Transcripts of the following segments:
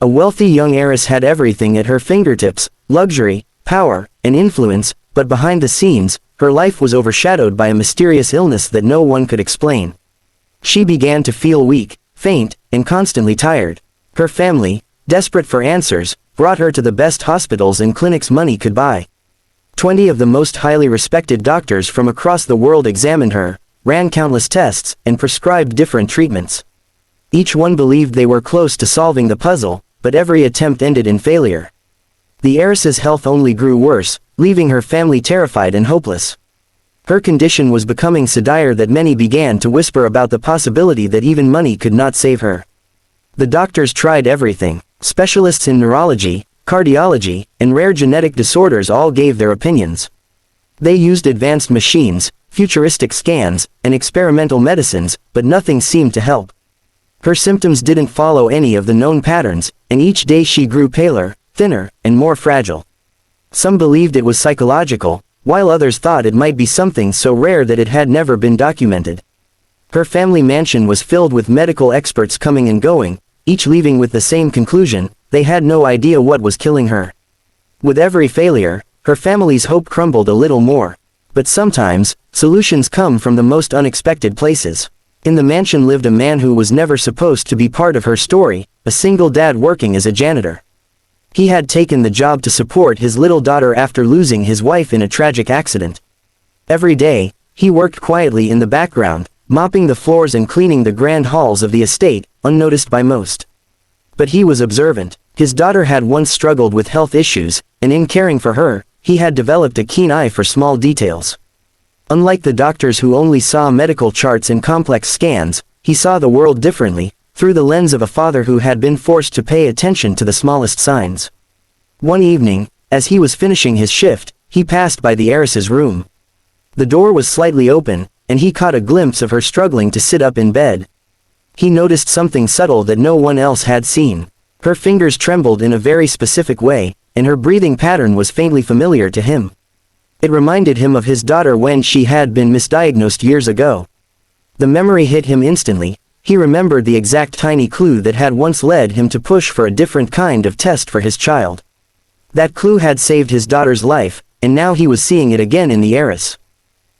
A wealthy young heiress had everything at her fingertips: luxury, power, and influence, but behind the scenes, her life was overshadowed by a mysterious illness that no one could explain. She began to feel weak, faint, and constantly tired. Her family, desperate for answers, brought her to the best hospitals and clinics money could buy. 20 of the most highly respected doctors from across the world examined her, ran countless tests, and prescribed different treatments. Each one believed they were close to solving the puzzle, but every attempt ended in failure. The heiress's health only grew worse, leaving her family terrified and hopeless. Her condition was becoming so dire that many began to whisper about the possibility that even money could not save her. The doctors tried everything. Specialists in neurology, cardiology, and rare genetic disorders all gave their opinions. They used advanced machines, futuristic scans, and experimental medicines, but nothing seemed to help. Her symptoms didn't follow any of the known patterns, and each day she grew paler, thinner, and more fragile. Some believed it was psychological, while others thought it might be something so rare that it had never been documented. Her family mansion was filled with medical experts coming and going, each leaving with the same conclusion: they had no idea what was killing her. With every failure, her family's hope crumbled a little more. But sometimes, solutions come from the most unexpected places. In the mansion lived a man who was never supposed to be part of her story, a single dad working as a janitor. He had taken the job to support his little daughter after losing his wife in a tragic accident. Every day, he worked quietly in the background, mopping the floors and cleaning the grand halls of the estate, unnoticed by most. But he was observant. His daughter had once struggled with health issues, and in caring for her, he had developed a keen eye for small details. Unlike the doctors who only saw medical charts and complex scans, he saw the world differently, through the lens of a father who had been forced to pay attention to the smallest signs. One evening, as he was finishing his shift, he passed by the heiress's room. The door was slightly open, and he caught a glimpse of her struggling to sit up in bed. He noticed something subtle that no one else had seen. Her fingers trembled in a very specific way, and her breathing pattern was faintly familiar to him. It reminded him of his daughter when she had been misdiagnosed years ago. The memory hit him instantly. He remembered the exact tiny clue that had once led him to push for a different kind of test for his child. That clue had saved his daughter's life, and now he was seeing it again in the heiress.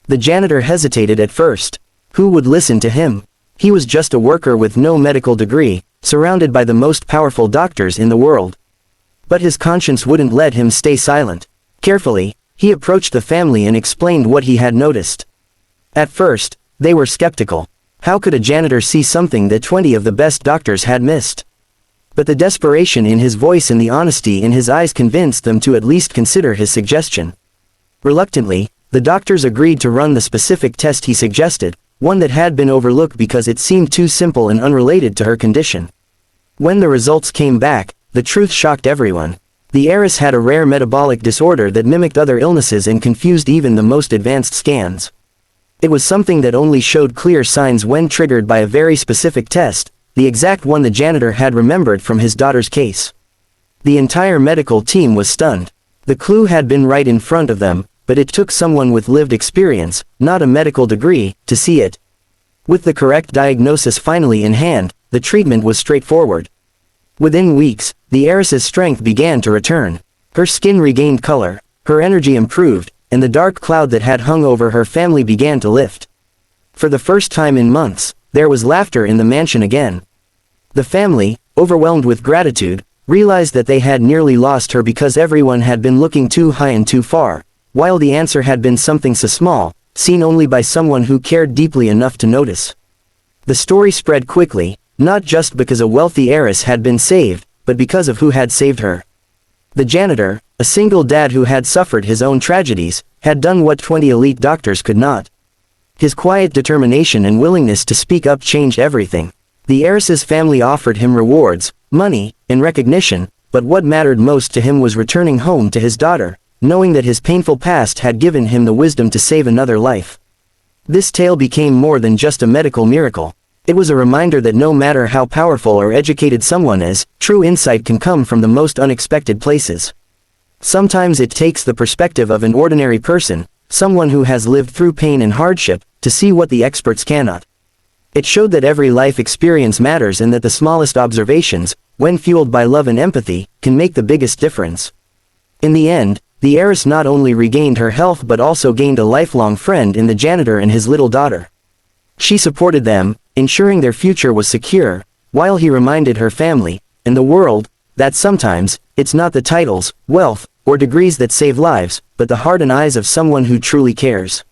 The janitor hesitated at first. Who would listen to him? He was just a worker with no medical degree, surrounded by the most powerful doctors in the world. But his conscience wouldn't let him stay silent. Carefully, he approached the family and explained what he had noticed. At first, they were skeptical. How could a janitor see something that 20 of the best doctors had missed? But the desperation in his voice and the honesty in his eyes convinced them to at least consider his suggestion. Reluctantly, the doctors agreed to run the specific test he suggested, one that had been overlooked because it seemed too simple and unrelated to her condition. When the results came back, the truth shocked everyone. The heiress had a rare metabolic disorder that mimicked other illnesses and confused even the most advanced scans. It was something that only showed clear signs when triggered by a very specific test, the exact one the janitor had remembered from his daughter's case. The entire medical team was stunned. The clue had been right in front of them, but it took someone with lived experience, not a medical degree, to see it. With the correct diagnosis finally in hand, the treatment was straightforward. Within weeks, the heiress's strength began to return. Her skin regained color, her energy improved, and the dark cloud that had hung over her family began to lift. For the first time in months, there was laughter in the mansion again. The family, overwhelmed with gratitude, realized that they had nearly lost her because everyone had been looking too high and too far, while the answer had been something so small, seen only by someone who cared deeply enough to notice. The story spread quickly, not just because a wealthy heiress had been saved, but because of who had saved her. The janitor, a single dad who had suffered his own tragedies, had done what 20 elite doctors could not. His quiet determination and willingness to speak up changed everything. The heiress's family offered him rewards, money, and recognition, but what mattered most to him was returning home to his daughter, knowing that his painful past had given him the wisdom to save another life. This tale became more than just a medical miracle. It was a reminder that no matter how powerful or educated someone is, true insight can come from the most unexpected places. Sometimes it takes the perspective of an ordinary person, someone who has lived through pain and hardship, to see what the experts cannot. It showed that every life experience matters and that the smallest observations, when fueled by love and empathy, can make the biggest difference. In the end, the heiress not only regained her health but also gained a lifelong friend in the janitor and his little daughter. She supported them, ensuring their future was secure, while he reminded her family, and the world, that sometimes, it's not the titles, wealth, or degrees that save lives, but the heart and eyes of someone who truly cares.